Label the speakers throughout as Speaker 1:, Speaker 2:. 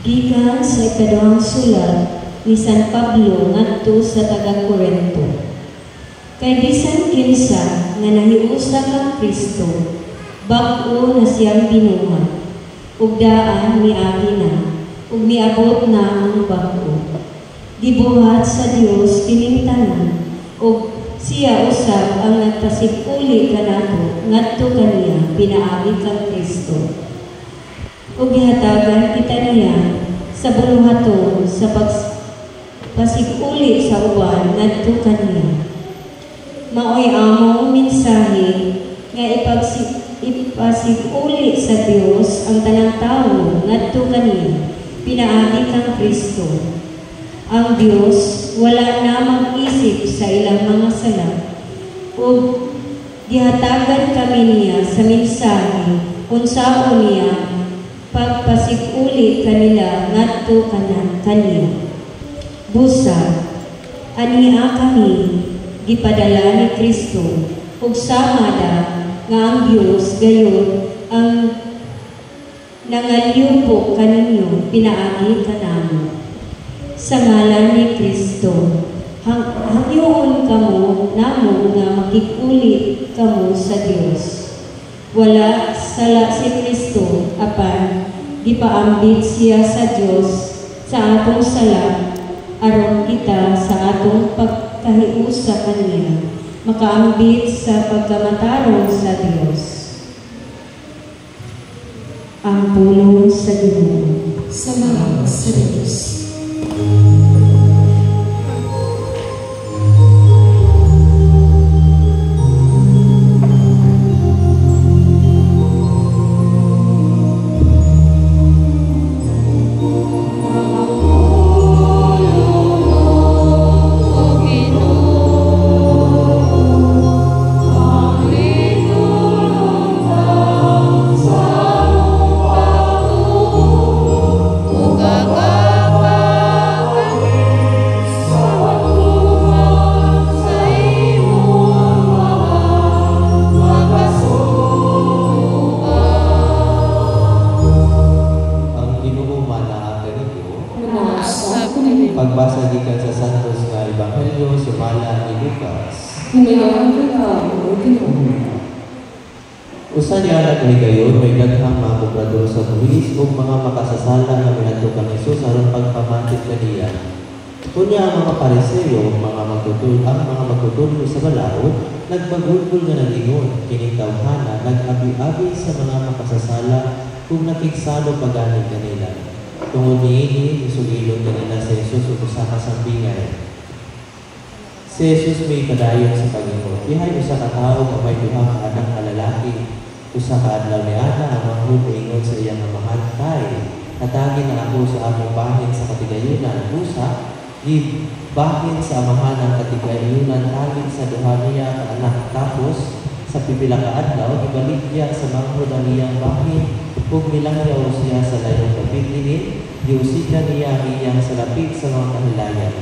Speaker 1: Gikan sa ikaduhang sulat ni San Pablo ngadto sa taga-Corinto. Kay bisan kinsa nga nahiusa kang Kristo, bag-o na siyang binuhat, ug daan miagi na, ug miabot na ang bag-o. Gibuhat sa Dios kining tanan, ug siya usab ang nagpasiguli kanato ngadto kaniya pinaagi kang Kristo. Ug gihatagan kita niya sa buluhaton sa pasiguli sa uwan ngadto kaniya. Maoy among mensahe nga ipasiguli sa Dios ang tanang tawo ngadto kaniya pinaagi kang Kristo. Ang Dios wala na mag-isip sa ilang mga sala, ug gihatagan kami niya sa mensahe unsaon niya pagpasiguli kanila ngadto kaniya. Busa aniya kami gipadala ni Kristo, ug sama da nga ang Dios gayon ang nangalyupo kaninyo pinaagi kanamo. Sa ngalan ni Kristo, hangyoon kamo namo nga makikuli kamo sa Dios. Wala sala si Kristo, apan gipaambit siya sa Dios sa atong sala, aron kita sa atong pagkahiusa kaniya makaambit sa pagkamataron sa Dios. Ang pulong sa Ginoo.
Speaker 2: Salamat sa Diyos.
Speaker 3: Pagbasa gikan sa Santos nga Ebanghelyo sumala ni Lucas. Usa niya naghigayon may daghang mga obrador sa pulis ug mga makasasala nga miadto kang Hesus aron pagpamatik kaniya. Kunya ang mga Pariseo mga magtutulong sa balaod nagbagulgol nga nagingon kining tawhana nag-abi-abi sa mga makasasala kung nakigsalo pagani kanila. Tungod niini, isugilon kanila sa Hesus ug usa ka sambingay. Si Hesus may padayon sa Panginoon. Ihay usa ka tawo nga may duha ka anak nga lalaki. Usa ka adlaw niana ang mga ingon sa iyang amahan kay natagi na ako sa among bahin sa katigayunan. Busa, bahin sa amahan ang katigayunan tagin sa duha niya ka anak. Tapos sa pipila ka adlaw ibalik niya sa manghod ang iyang bahin. Kung milangyaw siya sa layong kapitinin, diusika niya iyang sa lapit sa mga kahilayan.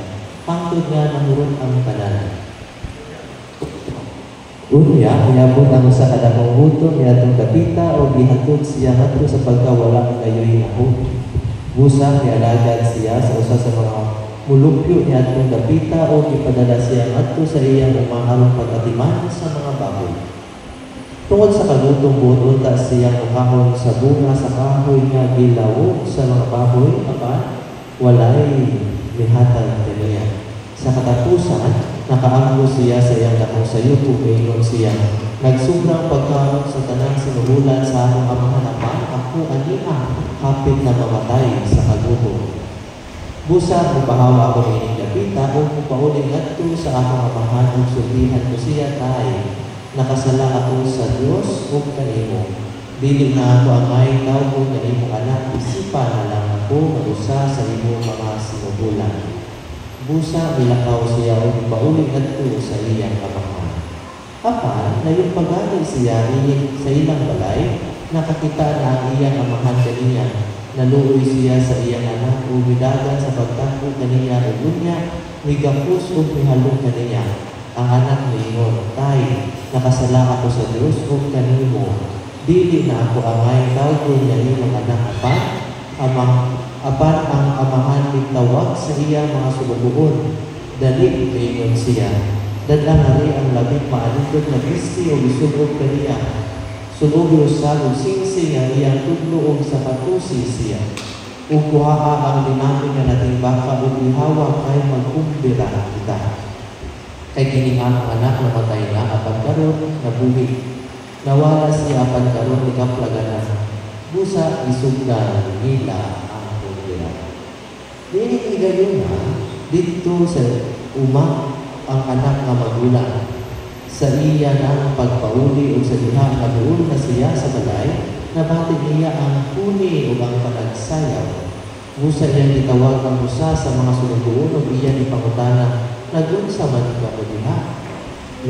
Speaker 3: Hangtod nga nahurot ang tanan. Unya, iabot ang usa ka dakong hutom niadtong kapita o gihatod siya ngadto sa pagkawala kayoy nahod. Busa nialagad siya sa usa sa mga mulupyo niadtong kapita o gipadala siya ngadto sa iyang umaharong pagatiman sa mga baboy. Tungod sa kagutong buot unta siyang mukahon sa bunga sa kahoy nga gilawog sa mga baboy, apan walay mihatag kaniya. Sa katapusan, nakaanggo siya sa iyang dakong sayop ug ingon siya, nagsobrang pagkaon sa tanang sinuhulan sa among amahan apan ako aniha hapit na mamatay sa kagutom. Busa mupahawa ako ining dapita ug mupauling ngadto sa among amahan ug sulbihan ko siya tay. Nakasala ako sa Dios ug kanimo. Dili na ako angay tawgon kanimo anak, isipan na lang ako marusa sa imong mga sinubulan. Busa milakaw siya ug pauling adto sa iyang amahan. Apan layon pagani siya sa ilang balay, nakakita na ang iyang amahan kaniya. Naluoy siya sa iyang anak ug midagan sa pagtangko kaniya ug unya migapos ug mihalong kaniya. Ang anak niingon, tay, nakasala ako sa Diyos ug kanimo. Dili na ako angay tawgon kanimo anak apan apan ang amahan nitawag sa iya mga sulubuon. Dali kaingon siya. Dadla na rin ang labing maalindog na bisti o isugod kaniya. Sunubi usag o singsing ang iyang tudlo o sa patusi siya. Ukuhaa ang dinami nga nating baka o ihawa kay magkumbira kita. Kay kinihan ang anak na matay na apan karon nabuhi. Nawala siya apan karon ikaplaganan. Busa isugdan nila ang kumbira. Dili igayon na dito sa umang ang anak nga magulang. Sa iya ng pagpauli o sa diha nga doon na siya sa balay, nabati niya ang huni o ang panagsayaw. Musa iyang itawag ang usa sa mga sulubuon o iyan ipangutana, nagunsa man ka mo diha.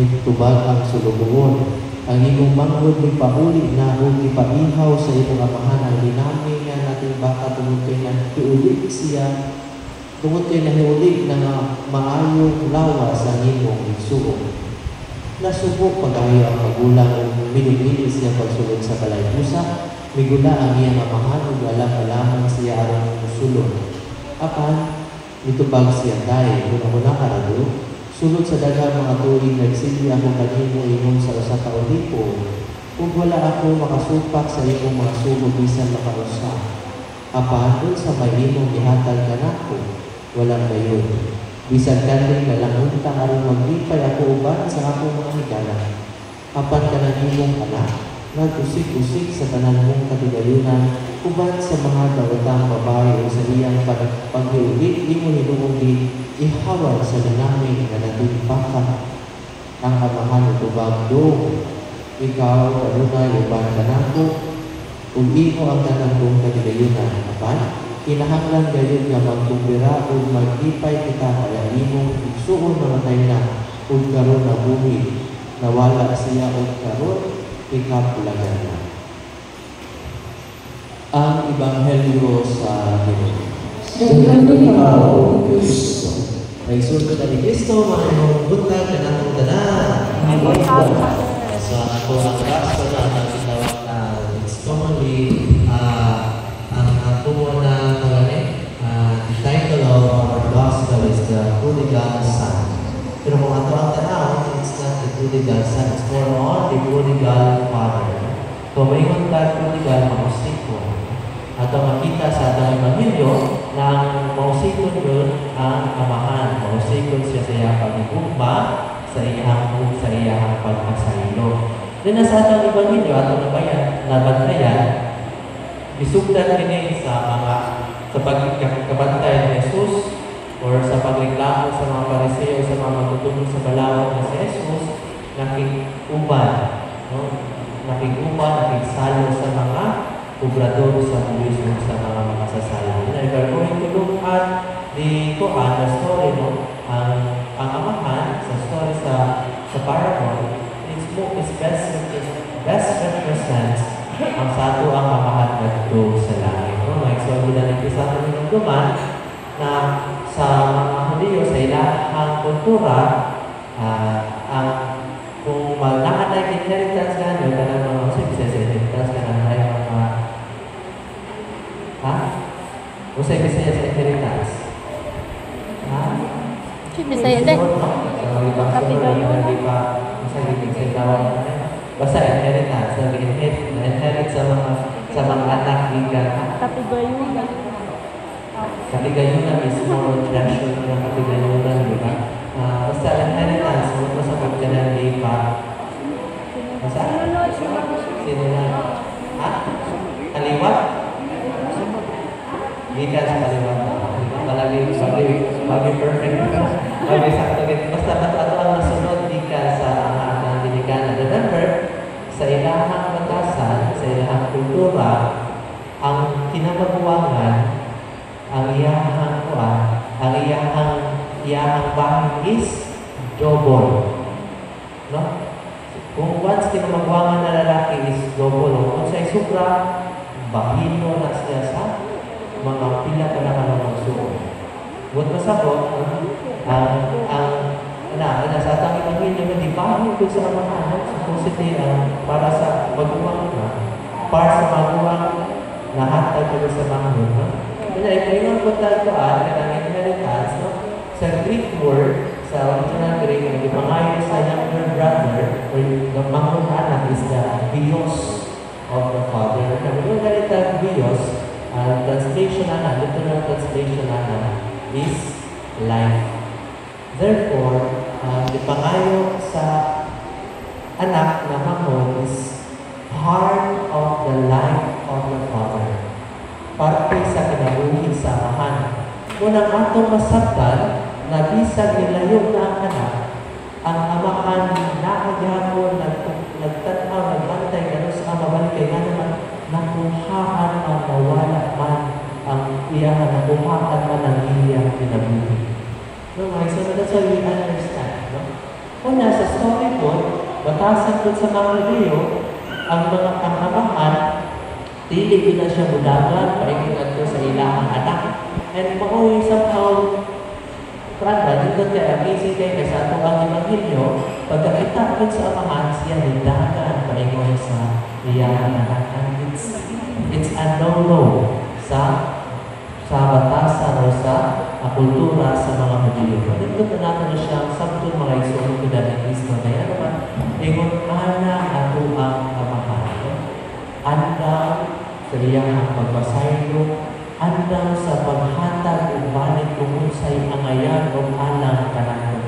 Speaker 3: Nagtubag ang sulubuon. Ang imong manghod ni pauli na o ipaihaw sa imong amahan ang dinami nga nating baka tungod kay nahiuli siya, tungod kay nahiuli na maayong lawas ang imong igsuon. Nasubo pag-ayo ang magulang o minumili siya pagsulod sa balay pusa, migula ang iyang amahan o alam-alaman siya arang musulod. Apan, mitubag siya tayo, muna karado, sulod sa daghang mga tuwing nagsili ako kanimo imong sa usa ka ulipo, ug wala ako makasupak sa imong mga sugo bisan makausa. Apan, dun sa may imong gihatag kanako, walang gayon. Bisan kanring nalanguntang aron maglipay ako uban sa akong mga higala. Apan ka na imong anak, nag-usik-usik sa tanan mong katigayunan, uban sa mga daotang babae o sa iyang paghiulit, imo hinuong di ihawal sa dinamig na natimpaka. Ang amahan ito bagdo, ikaw kanunay uban kanako, ug imo ang tanan mong katigayunan. Apan, kinahanglan gayon nga magkumbira o maglipay kita kaya imong igsuon mamatay na o karon na buhi. Nawala siya o karon ikapulagan na. Ang Ebanghelyo sa Ginoo.
Speaker 2: Salamat ikaw, Kristo.
Speaker 3: May sulod na ni Kristo, mga imong buntag na natong tanan. So ako ang raso na ang tinawag na it's commonly ang tuwa na the title of our gospel is the Prodigal Son. Pero kung ato ang tanaw, it's not the Prodigal Son, it's more on the Prodigal Father. Kung may ka prodigal, maustikon. At makita sa atong Ebanghelyo na mausikon yun ang amahan. Mausikon siya sa iyang pag-igugma, sa iyang pagpasaylo. Then sa atong Ebanghelyo, atong nabantayan, bisugdan kini sa pagkabantay ni Jesus or sa pagreklamo sa mga Pariseo sa mga magtutulong sa balawat na si Jesus, nakikuban, nakigsalo sa mga kubrador sa buwismo sa mga makasasala. And we're going to look at the story, ang amahan sa story sa parable. It's best represents ang sato ang amahan ngadto sa langit. So, ginanagpisa namin ng duman na sa mga Hudiyo, sa ilahang kultura, kung nakatay inheritance ka nyo, kanang mga usay sa inheritance ka na tayo mga usay sa inheritance.
Speaker 4: Bisaya din.
Speaker 3: Basta inheritance, na-inherit sa mga anak gikan. Katigayunan is more treasure ng katigayunan, di ba? Basta inheritance, mo sa pagkanan di pa. Basta? Sino na? Kaliwat? Gikan sa kaliwat. Palagi perfect. Palagi sakto. Basta ato ang nasunod gikan sa anak dinikanan. Remember, sa ilahang batasan, sa ilahang kultura, ang kinamabuangan, ang iyahang bahay is double. No? Kung once kinamabuangan na lalaki is double, kung sa'y sobra, bahino na siya sa mga pila ka na kanang suko. Buat masabot, sa atang Ebanghelyo na di bahino ko sa mga anak, supposedly para sa maguwang na, para sa maguwang nahatag ko sa bangon, no? Kaya ikaw po tayo ang inheritance, no? Sa Greek word, sa original Greek, ang ipangayon sa younger brother, or the bangon anak is the bios of the father. Now, yung ganitang bios, translation na, literal translation na, is life. Therefore, ipangayon sa anak na bangon is part of the life of the father. Parte sa kinabuhi sa amahan. Unang atong masabtan, na bisag nilayo na ang anak, ang amahan nakagyapon, nagtanaw, nagbantay, gano'n sa mabalik kay nga naman, nakuhaan man, nawala man, ang iyahan, nakuhaan man ang iyang kinabuhi. No, so that's why we understand. No? Una, sa story po, batasan po sa mga video, ang amahan, dili ko na siya budagan, paingin ko sa ilang anak. And mauwi somehow, Prada, dito kaya amazing kayo sa ato ang Evangelyo, pagkakita ko sa amahan, siya nilagan, paingin sa ilang anak. And it's a no-no sa batasan o sa kultura sa mga Hudyo. Dito na natin siya, sabtong mga isulong ko dahil Kristo. Kaya naman, ingon ana ato ang amahan. Andang sa iyang pagbasaylo, andang sa paghatag o balik kung sa'y angayan o alang kanan.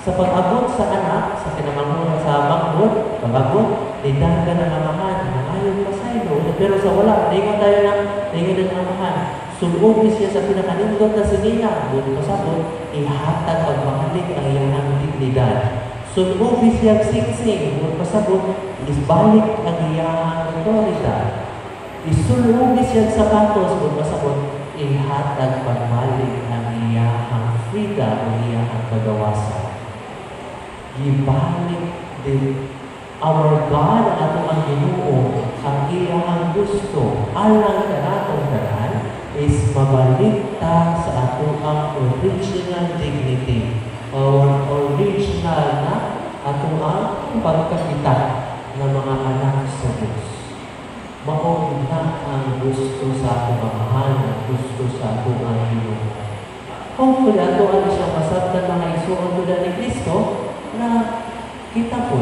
Speaker 3: Sa pag-abot sa anak, sa kinamanghunan sa bangbot, pag-abot, lidan ka ng amahan, nangayon pasaylo. Pero sa wala, lingon tayo ng lingon ng amahan. Sulog siya sa pinakanindot na sinina, buong pasabot, ihatag pagbahalik ang iyang dignidad. Sulog siya siksing, buong pasabot, isbalik ang iyang otoridad. Isulog siya sapatos, buong pasabot, ihatag pagbalik ang iyang freedom, ang iyang kagawasan. Ibalik din our God at ang Ginoo, ang iyang gusto, alang kanatong tanan, is mabalik ta sa ato ang original dignity or original na ato ang pagkakita ng mga anak sa Diyos. Maong na ang gusto sa ato amahan, ang gusto sa ato ang Ginoo. Hopefully, ato ang siyang masabtan mga isuon tulad ni Kristo na kita po,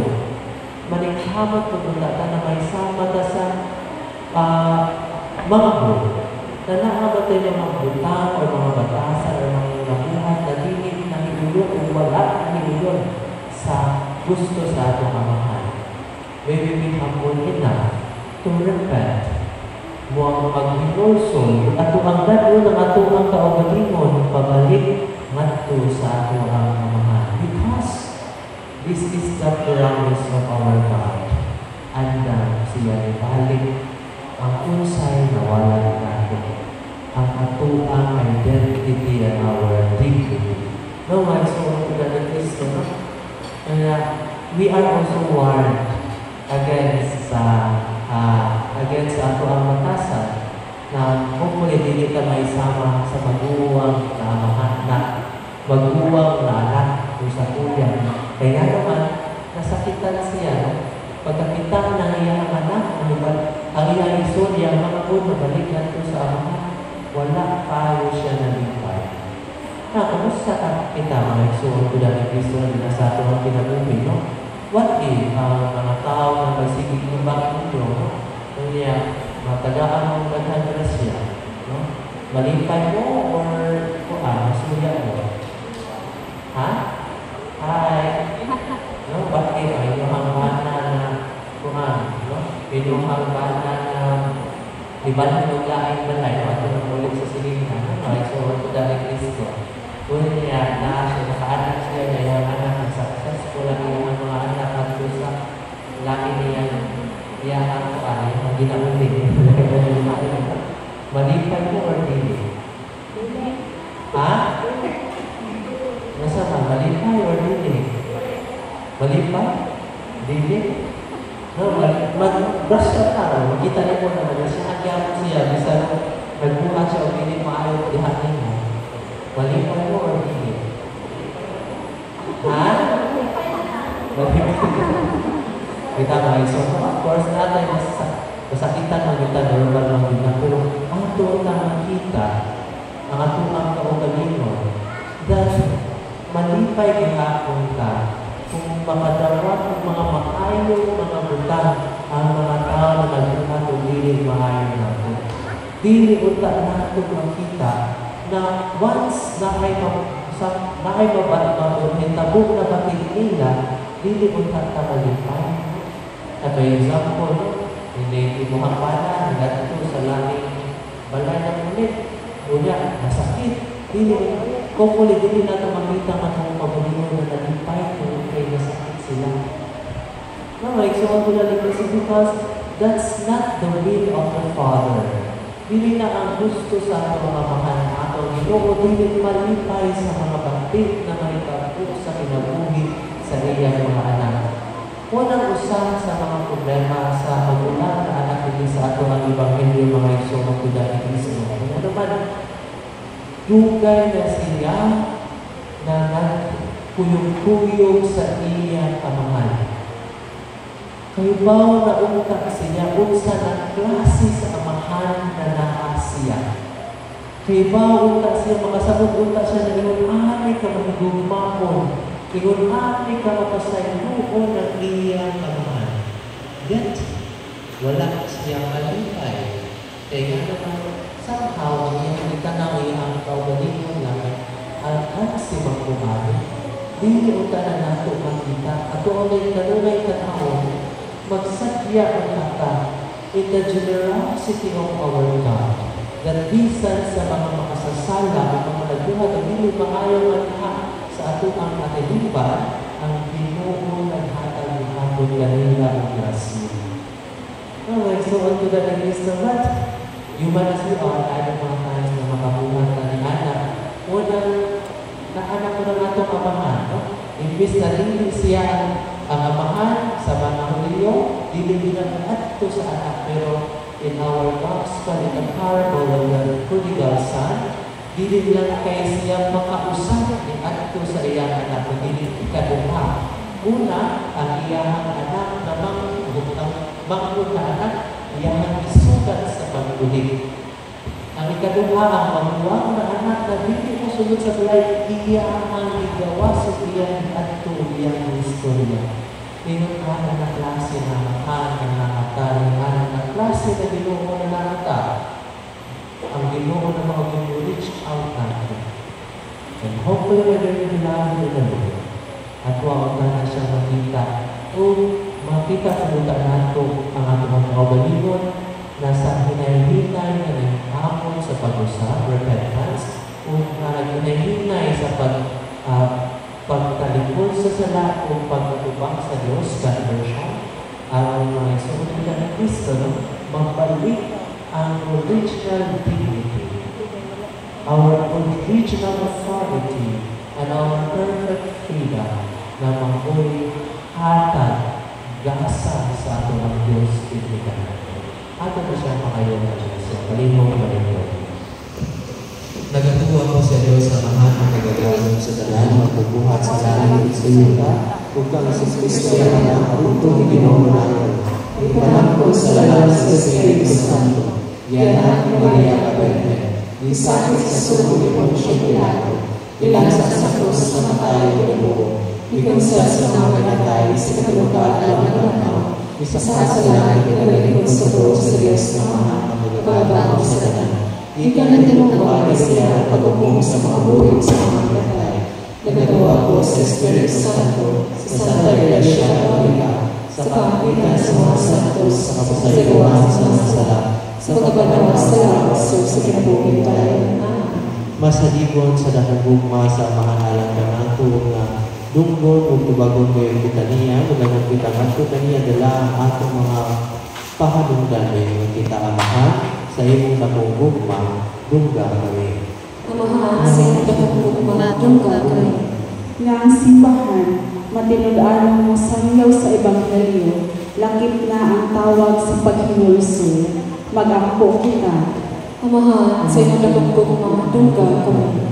Speaker 3: manikhamat po tulad na may sama sa mga buwan. Na nakabatay ng mga butang o mga batasan o mga labuhan na dili na hinulong o wala na hinulong sa gusto sa atong amahan. Maybe we have more enough to repent. Mo ang paghinulsol at ang gano'n ng ato ang kaugalingon pabalik ngadto sa ato ang amahan. Because this is the promise of our God. Andang siya ibalik ang unsay nawalan natin. Ang ato ang identity and our dignity. No, I saw to the Kristo, no? Kaya, we are also warned against ato ang matasan na hopefully hindi ka maisama sa maguwang na amahan na maguwang na anak o sa kuya. Kaya naman, nasakitan siya, no? Pagkakita ng iyang anak, ang iyang iso, iyang mga po, nabalikan ko sa amahan, wala tayo siya nalipay. Kamusta kita mga iso, tulad ni Kristo na binasato ang kinabuhi, no? What if ang mga tao na magsigig ng bakit ito, no? Kaya, matagaan mong gandang grasya, no? Malipay mo or masuya mo? Ha? Hi! No? Bakit ang inyong bana na no? Inyong bana na ibalang ng laing balay, at ulit sa silina, no? So, ito dahil Kristo. Kung niya na siya, nakaanak siya na yung anak ng successful ang iyong mga anak at sa laki niya iyahan ko yung ginaulit. Malipay mo or hindi? Ha? Nasa ka? Malipay or hindi? Malipay? Hindi? No, mag-brush ka na. Makita niyo po naman na siya. Agyan mo siya. Bisa nagbuhat siya o hindi maayon dihatin mo. Malipay mo or hindi? Ha? Malipay mo. Kita mga iso. Of course, natin kasakitan ang kita, normal lang kita, pero ang ito na makita, ang atong ang kaugalingon, dahil malipay gihapon ka, kung makadawat ng mga makayong mga butang ang mga tao na nagbuhat o dili maayong nato. Dili unta nato makita na once na ay mabahitabog na bakit nila, dili unta ka malipay. At by example, hindi mo hampanan, hanggang ito sa langit balay na ulit. Una, masakit. Hopefully, dili natin makita ang mabulingon na nalipay kung kay nasakit sila. No, example na lang kasi because that's not the will of the Father. Dili na ang gusto sa ato mga mahal na ato. Ginoo, dili malipay sa mga bakit na may kapuk sa kinabuhi sa iyang mga anak. Unang usahan sa mga problema sa magulang na anak nila sa ato ang Ebanghelyo mga isumang kuda ni Kristo. Ano naman, dugay na siya na nagkuyong-kuyong sa iyang kamahal. Kayo ba na unta siya unsa ng klase sa amahan na naa siya? Kayo ba unta siya makasabot unta siya na inunani ka mahigugmahon? Inunani ka mapasayuon ng iyang kamahal. Yet, wala siyang malipay. Kaya nga naman, somehow, ang itanaw ang kaugalingon lang at si magkumari. Dili unta na nato makita at ulit kanunay tanawon magsadya ang kata in the generosity of our God that bisan sa mga makasasala ang mga nagbuhat ang dili maayaw at sa ato ang nakilimba ang Ginoo naghatag ng hapon kanila ang grasya. Alright, so on to the next what? Human as we are, ay mga times na makabuhat na ni anak. Unang naanak ko na itong amahan. No? Imbis na dili siya ang amahan sa mga hulyo, dili na ato sa anak. Pero in our gospel, in the parable of the prodigal son, dili lang kay siya makausap ni ato sa iyang anak, dili ikaduha. Una, ang iyang anak na mangkot na anak, iyang isugat sa pagbulig. Ang ikaduha, ang mamuwang na anak na hindi mo sunod sa tulay, iyang igawa sa iyang ato, iyang istorya. Tingnan ka na klase na mahal, na nakatali, na klase na Ginoo na nakata. Ang Ginoo na mag-reach out natin. And hopefully, whether you love the Lord, at huwag na siya makita, o makita sa luta nato ang ating mga kaugalingon na sa hinay-hinay na naghamon sa pag-usap, repentance, o hinay-hinay sa pagtalikod sa sala o pagtutubang sa Diyos, conversion, ang mga isunod ng Kristo, magbalik ang original dignity, our original authority, and our perfect freedom na manguli hatag gasa sa ato ng Diyos ibigay natin. Ato na siya makayon na Diyos. Palihog. Nagatuwa ko sa Diyos na mahal ang nagagawin sa dalan magbubuhat sa langit sa yuta kung kang si Kristo na ang utong Ginoo natin. Ipanang ko sa lalang sa Espiritu Santo. Yan ang Maria Kapente. Isakit sa sugo ni Poncio Pilato. Ilansa sa krus na matayo ng buo. Ikunsa sa mga pinatay sa katulukaan alam ng araw. Isa sa langit pinagalikod sa buo sa Diyos na mahal ang pagbabago sa dalan. Ika na tinukuha siya pag-upong sa mga buhay sa mga pinatay. Nagagawa ko sa Espiritu Santo, sa Santa Iglesia Catholica, sa pagkakitan sa mga santos, sa kapasaliwan sa mga sala, sa pagkabanaw sa lawas sa kinabuhi tayo. Masalibon sa nakagugma sa mahanalang kanatong na dunggon o tubagon kayo kita niya, kung kita nga kita niya dala ang atong mga pahanungdan kayo kita amahan sa imong nakagugma, dungga kami.
Speaker 2: Amahan sa imong nakagugma, dungga kami. Nga ang simbahan, matinudaan mo sangyaw sa Ebanghelyo, lakip na ang tawag sa paghinulso, mag-ampo kita. Amahan sa imong nakagugma, dungga kami.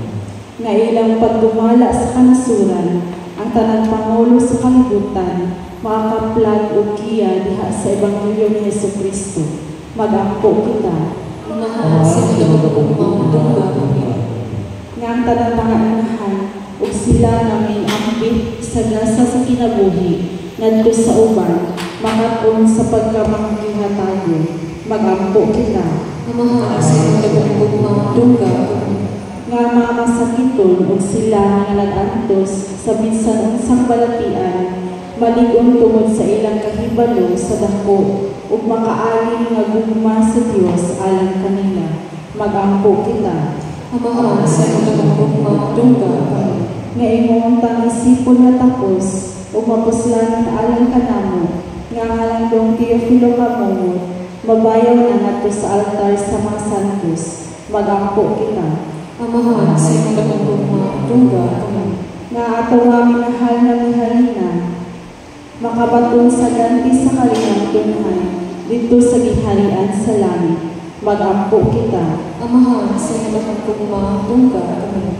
Speaker 2: Nga ilang pagdumala sa kanasuran, ang tanang Pangulo sa kalibutan, makakaplag o kiya diha sa Ebanghelyo ni Jesucristo. magampo kita.
Speaker 4: Mahal sa kadagkong dungga kami.
Speaker 2: Nga ang tanang mga inahan, ug sila namin ambit sa gasa sa kinabuhi, ngadto sa uban, makatun sa pagkamakihatayo, magampo kita.
Speaker 4: Mahal sa kadagkong dungga kami.
Speaker 2: Nga mga masakiton ug sila nga nag-antos sa bisan unsang balatian, maligon tungod sa ilang kahibalo sa dako ug makaalim nga gugma sa Dios alang kanila, magampo kita.
Speaker 4: Mahal sa kadagkong dungga kami.
Speaker 2: Nga imong tangisipon nga tapos ug mapuslanan alang kanamo, nga halandong Teofilo kamo, mabayaw na nato sa altar sa mga santos, magampo kita.
Speaker 4: Mahal sa kadagkong dungga kami.
Speaker 2: Nga ato nga minahal na mihalina, makabaton sa ganti sa kalinang tunhay, dito sa giharian sa langit, magampo kita.
Speaker 4: Mahal sa kadagkong dungga kami.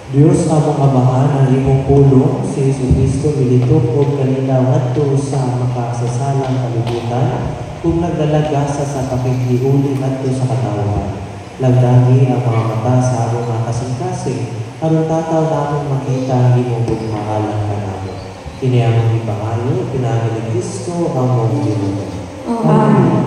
Speaker 3: Diyos among amahan ang imong pulong si Jesucristo militok o kalinaw ngadto sa makasasalang kalibutan kung naglalagasa sa pakikihuli ngadto sa katawan. Lagdagi ang mga mata sa among mga kasing-kasing aron tataw namong makita ang imong pagmahalang kanamo. Kini among ipangayo, pinagi ni Kristo among Ginoo.
Speaker 4: Amen.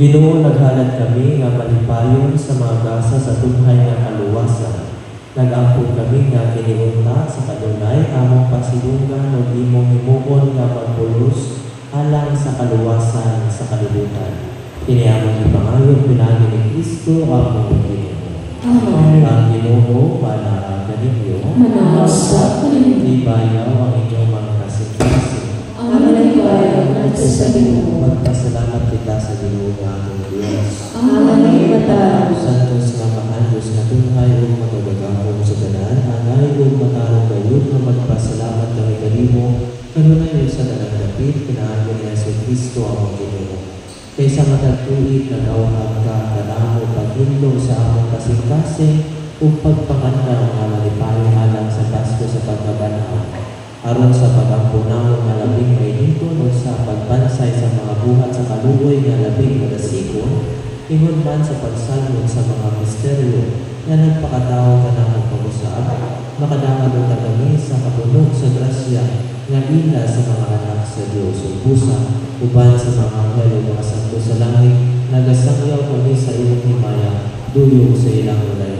Speaker 3: Ginoo, naghalad kami nga malipayon sa mga gasa sa tunghay nga kaluwasan. Nag-ampun kami nga kiniunta sa kadunay among pasilungan o imong himuon nga magpulos alang sa kaluwasan sa kalibutan. Kini among ipangayon pinagi ni Kristo among Ginoo.
Speaker 4: Amen.
Speaker 3: Ang Ginoo manaaga ninyo.
Speaker 4: Manasa kaninyo.
Speaker 3: Ibayaw ang inyong mga kasing-kasing.
Speaker 4: Amen ang ibayaw nato sa Ginoo.
Speaker 3: Magpasalamat kita sa Ginoo nga among Diyos.
Speaker 4: Amen ang ibayaw.
Speaker 3: Santos nga mahal Diyos na tunhay o magagagahong sa ganan, angay o matarong kayo na magpasalamat kami kanimo, kanunay sa dalang dapit, kinaagin ni Yesu Cristo ang Ginoo. Kaysa matatuig na nawahag ka, kanamo paghinlo sa among kasing-kasing, o pagpanganda nga malipayong alang sa Pasko sa pagkabanaw. Aron sa pagampunamo nga labing may dito o sa pagbansay sa mga buhat sa kaluoy nga labing madasikon, ingon man sa pagsalmod sa mga misteryo na nagpakatao ka na magpag-usap, makadangad o kami sa kapunog sa grasya nga ila sa mga anak sa Diyos o busa, uban sa mga anghel o mga santo sa langit, nagasangyaw kami sa iyong himaya, duyong sa ilang walay